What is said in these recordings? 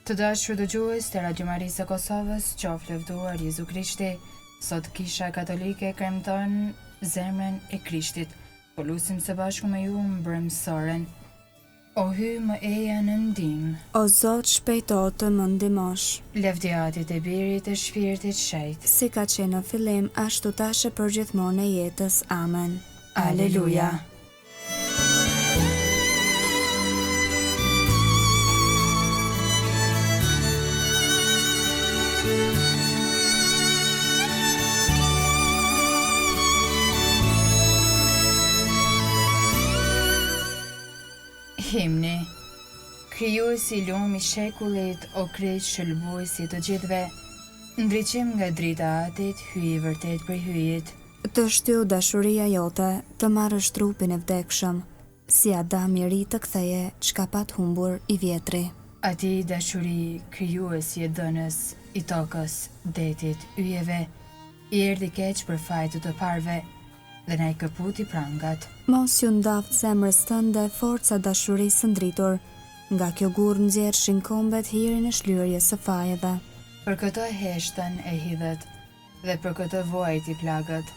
Të dashur dëgjues të Radio Marisë së Kosovës, qoftë lëvduar Jezu Krishti. Sot Kisha Katolike kremton zemrën e Krishtit. Po lutim së bashku me ju mbrëmësoren. O hy më eja në ndim, O Zot shpejto të më ndihmosh. Lëvdiatit e Birit e Shpirtit Shejt, Si ka qenë në fillim, ashtu tash e përgjithmonë e jetës. Amen. Aleluja. Himni. Krijuesi i lumi i shekullit, o Krist shëlbuesi të gjithëve, ndriqim nga drita e Atit, hyj i vërtet për hyjit. Të shtyll dashuria jote, të marrësh trupin e vdekshëm, si Adam i ri të ktheje çka pat humbur i vjetri. Ati dashuri, krijuesi i dhënës, i tokës, detit, yjeve, i erdhi keq për fajt të parve, dhe na i këputi prangat. Mos ju ndaft zemrës tënde forca dashurisë ndritur, nga kjo gur nxjerrshin kombet hirin e shlyerjes së fajeve. Për këtë heshtën e hidhet, dhe për këtë vuajt i plagët,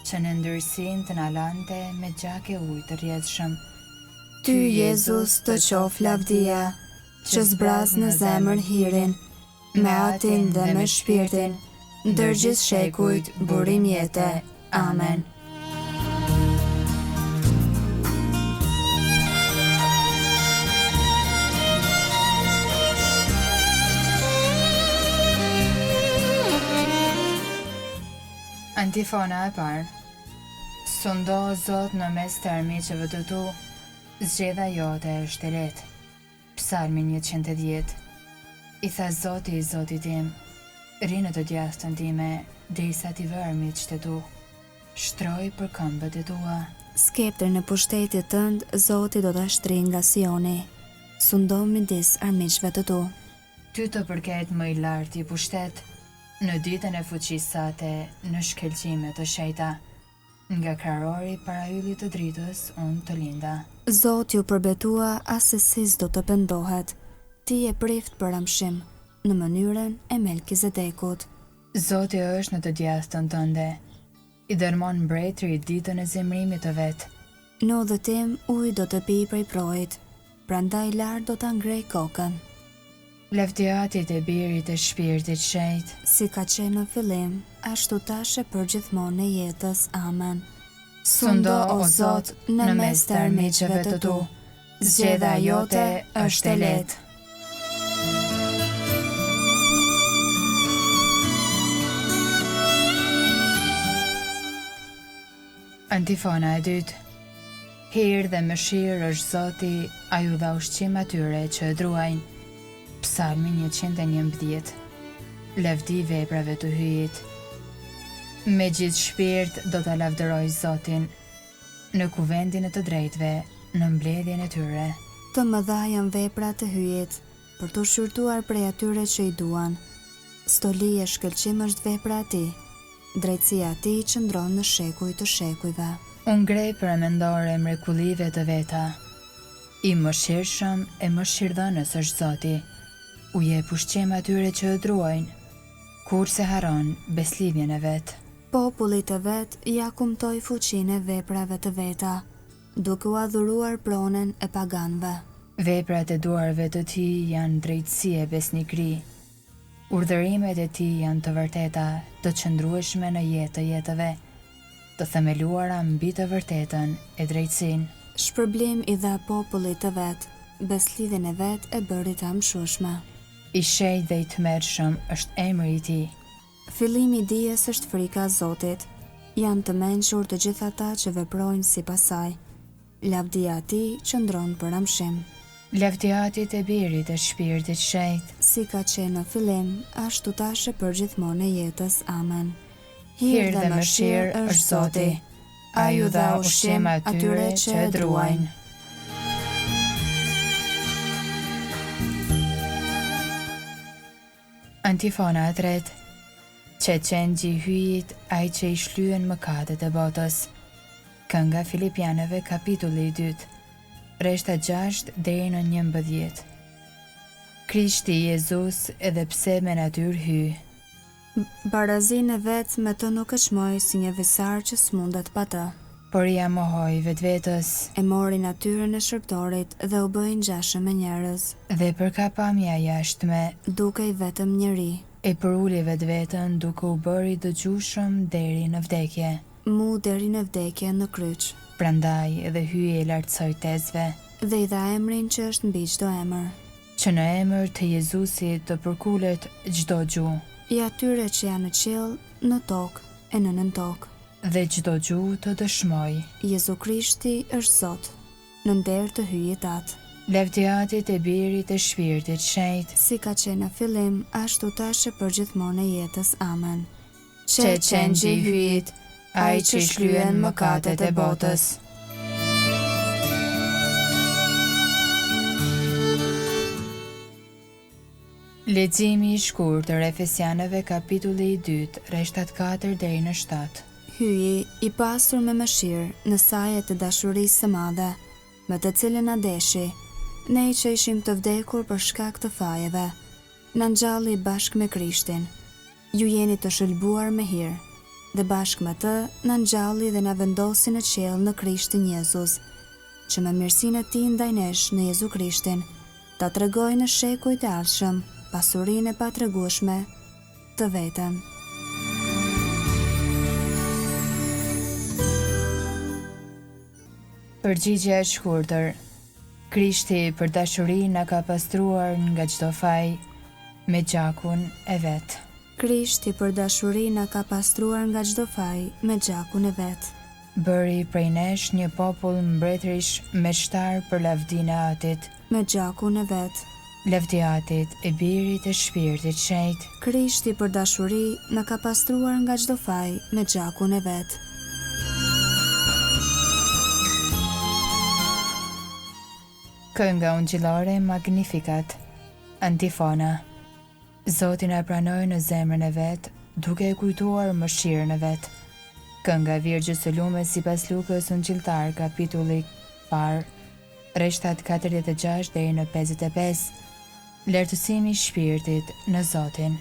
që në ndërsin të nalante me gjak e ujë të rjedhshëm. Ty, Jezus, të qof lavdia, që zbraz në zemër hirin, me Atin dhe me shpirtin, ndër gjithë shekujt burim jete. Amen. Antifona e parë. Sundo Zot në mes të armiqeve të tu, zgjedha jote është e lehtë. Psalmi 110. I tha Zoti i Zotit tim, ri në të djastën time, derisa t'i vë armiqtë e tu. Shtroj për këmbët e tua. Skeptër në pushtetit tënd, Zoti do ta shtrijë nga Sioni. Sundo midis armiqve të tu. Ty të përket më i lartë i pushtet, në ditën e fuqisë sate, në shkelqime të shejta, nga krarori para yllit të dritës, unë të linda. Zoti ju përbetua asesi s'do të pendohet. Ti e prift për amshim, në mënyrën e Melkizedekut. Zoti është në të djastën tënde, i dërmon mbretëri ditën e zemrimit të vet. Në udhëtim ujë do të pi prej projit, prandaj lart do ta ngrej kokën. Lëvdiatit e Birit e Shpirtit Shejt, Si ka qenë në fillim, ashtu tash e përgjithmonë e jetës. Amen. sundo o Zot në mes të armiqeve të tu, zgjedhja jote është e lehtë. Antifona e dytë. Hirë dhe mëshirë është Zoti, a ju dha ushqim atyre që e druajnë. Psalmi 111. Lavdi veprave të hyjit. Me gjithë shpirt do ta lavdëroj Zotin, në kuvendin e të drejtëve, në mbledhjen e tyre. Të mëdha janë veprat e hyjit, për të shqyrtuar prej atyre që i duan. Stoli e shkëlqim është vepra e tij, drejtësia e tij qëndron në shekuj të shekujve. Unë grej për e mendore mrekullive të veta. I mëshirshëm e mëshirdhënës është Zoti, u jep ushqim atyre që e druajnë, kurse haron beslidhjen e vet. Popullit e vet ja kumtoi fuqinë e veprave të veta, duke u adhuruar pronën e paganëve. Veprat e duarve të tij janë drejtësi e besnikëri. Urdhërimet e tij janë të vërteta, të qëndrueshme në jetë të jetëve, të themeluara mbi të vërtetën e drejtësinë. Shpërblim i dha popullit të vet, beslidhjen e vet e bëri të amshueshme. I shejt dhe i tmerrshëm është emri i tij. Fillimi i dijes është frika e Zotit. Janë të mençur të gjithë ata që veprojnë sipas saj. Lavdia e tij qëndron për amshim. Lavdiatit e Birit e Shpirtit Shejt, Si ka qenë në fillim, ashtu tash e përgjithmonë e jetës. Amen. Hirë dhe mëshirë është Zoti, a ju dha ushqim atyre që e druajnë. Antifona e tretë. Që qenë gjihyjit ai që i shlyen mëkatet e botës. Kënga Filipianëve kapitulli 2, rreshta 6 deri në 11. Krishti Jezus edhe pse me natyrë hy. Barazinë e vetë me të nuk e çmoi si një visar që s'mundet pa të. Por ja mohoi vetvetes E mori natyrën e shërptorit dhe u bëi ngjashëm me njerëz, dhe për kapamja jashtme duke i vetëm njeri. e përuli vetveten duke u bëri dëgjueshëm deri në vdekje. Mu deri në vdekje në kryq, Prandaj edhe hyi e lartësoi tezve, dhe i dha emrin që është mbi çdo emër. që në emër të Jezusit të përkulet çdo gjuhë I atyre që janë në qiell, në tokë e në nën tokë. dhe çdo gjuhë të dëshmoj. Jezu Krishti është Zot, në nder të hyjit atë. Lavdiatit e Birit e Shpirtit Shenjtë, Si ka qenë në fillim, ashtu tash e përgjithmonë e jetës. Amen. që qenxhi i hyjit, ai që shlyen mëkatet e botës. Leximi i shkurtër Efesianëve kapitulli i 2, rreshtat 4 deri në 7. Hyji i pasur me mëshirë në saje të dashurisë së madhe, me të cilën na deshi, ne që ishim të vdekur për shkak të fajeve, na ngjalli bashkë me Krishtin. Ju jeni të shëlbuar me hir, dhe bashkë me të na ngjalli dhe na vendosi në qiell në Krishtin Jezus, që me mirësinë e tij ndaj nesh në Jezu Krishtin, ta tregojë në shekujt e ardhshëm pasurinë e patregueshme të vetën. Përgjigje e shkurtër. Krishti për dashuri na ka pastruar nga çdo faj me gjakun e vet. Krishti për dashuri na ka pastruar nga çdo faj me gjakun e vet. Bëri prej nesh një popull mbretërish me shtar për lavdinë e Atit, Me gjakun e vet. lavdi Atit e Birit e Shpirtit Shenjtë. Krishti për dashuri na ka pastruar nga çdo faj me gjakun e vet. Kënga ungjillore Magnificat. Antifona. Zoti na pranoi në zemrën e vet, duke e kujtuar mëshirën e vet. Kënga e Virgjës së Lumës sipas Lukës Ungjilltar kapitulli parë, rreshtat 46 deri në 55. Lartësimi i shpirtit në Zotin.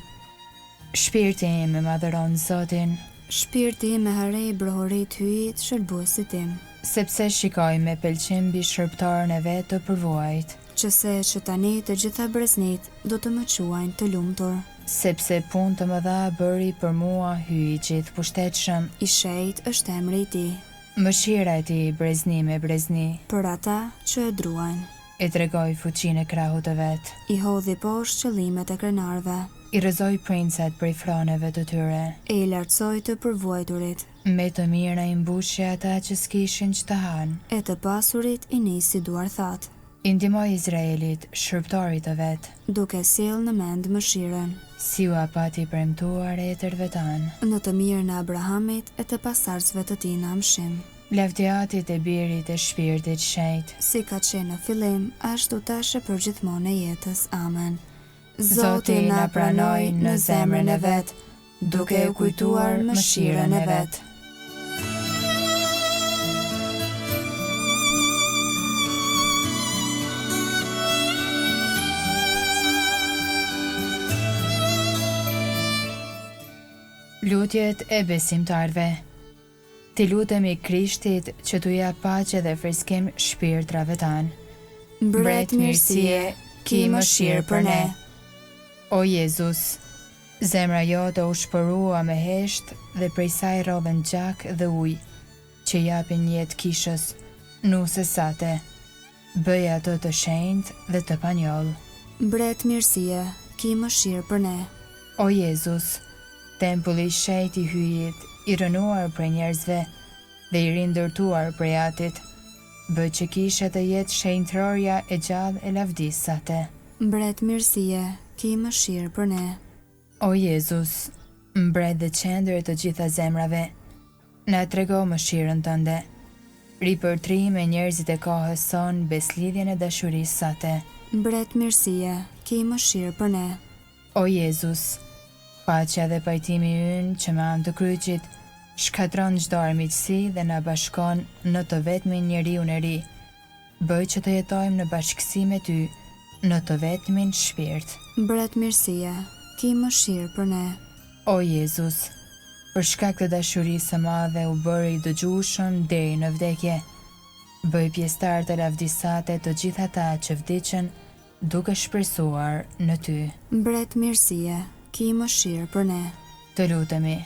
Shpirti im e madhëron Zotin, Shpirti im e harej brohorit hyjit shërbuesit tim, sepse shikoj me pëlqim mbi shërbëtarën e vet të përvojit, që tani të gjitha breznit do të më quajnë të lumtur. sepse punë të mëdha bëri për mua hyi i gjithë pushtetshëm. I shejt është emri i tij, Mëshira e tij brezni me brezni, për ata që e druajnë. e tregoi fuqinë e krahut të vet, I hodhi poshtë qëllimet e krenarve, i rrëzoi princat prej froneve të tyre, e i lartësoi të përvojturit, me të mira i mbushi ata që s'kishin që të hanë. e të pasurit i nisi duar thatë, I ndihmoi Izraelit, shërbëtarit të vet, duke sjell në mend mëshirën, si u apati premtuar etërve tanë. në të mirën e Abrahamit e të pasardhësve të tij në amshim. Lavdi Atit e Birit e Shpirtit Shenjtë. Si ka qenë në fillim, ashtu tash e përgjithmonë e jetës. Amen. Zoti na pranoi në zemrën e vet, duke u kujtuar mëshirën e vet. Lutjet e besimtarve. Ti lutemi Krishtit që t'u jap paqe dhe freskim shpirtrave tanë. Mbret mirësie, ki mëshirë për ne. O Jezus, zemra jote u shpërua me hesht dhe prej saj rodhen gjak dhe ujë, që japin jetë kishës, nuse sate. Bëj ato të shenjtë dhe të panjoll. Mbret mirësie, ki mëshirë për ne. O Jezus, tempulli i shejt i hyjit, i rënuar prej njerëzve dhe i rindërtuar prej Atit, bëj që kisha të jetë shenjtërorja e gjallë e lavdisë sate. Mbret mirësie, ki mëshirë për ne. O Jezus, mbret dhe qendër e të gjitha zemrave, na trego mëshirën tënde. Ripërtri me njerëzit e kohës son beslidhjen e dashurisë sate. Mbret mirësie, ki mëshirë për ne. O Jezus, paqja dhe pajtimi ynë që me anë të kryqit shkatron çdo armiqësi dhe na bashkon në të vetmin njeriu e ri. Bëj që të jetojmë në bashkësi me ty në të vetmin shpirt. Mbret mirësie, ki mëshirë për ne. O Jezus, për shkak të dashurisë së madhe u bëri i dëgjueshëm deri në vdekje. Bëj pjesëtar të lavdisate të gjithë ata që vdiqën duke shpresuar në ty. Mbret mirësie, ki mëshirë për ne. Të lutemi,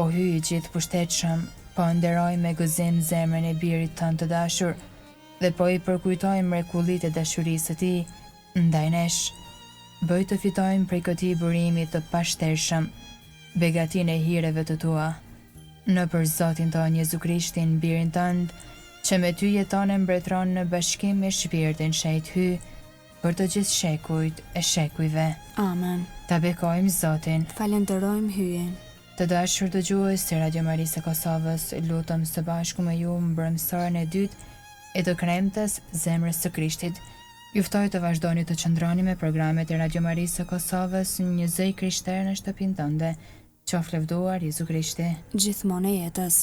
o hy i gjithë pushtetshëm, po nderoj me gëzim zemrën e birit tënd të dashur dhe po i përkujtojmë mrekullitë e dashurisë së tij ndaj nesh. Bëj të fitojmë prej këtij burimi të pashtershëm begatinë e hireve të tua, nëpër Zotin tonë Jezu Krishtin, birin tënd, që me ty jeton e mbretëron në bashkim me shpirtin shejt hy, për të gjithë shekujt e shekujve. Amen. Ta bekojmë Zotin. Falenderojmë hyjen. Të dashur dëgjues të Radio Marisë së Kosovës, lutem së bashku me ju mbrëmsorën e dytë e të kremtës Zemrës së Krishtit. Ju ftoj të vazhdoni të qëndroni me programet e Radio Marisë së Kosovës, një zëj krishterë në shtëpinë tënde. Qoftë lëvduar Jezu Krishti. Gjithmonë e jetës.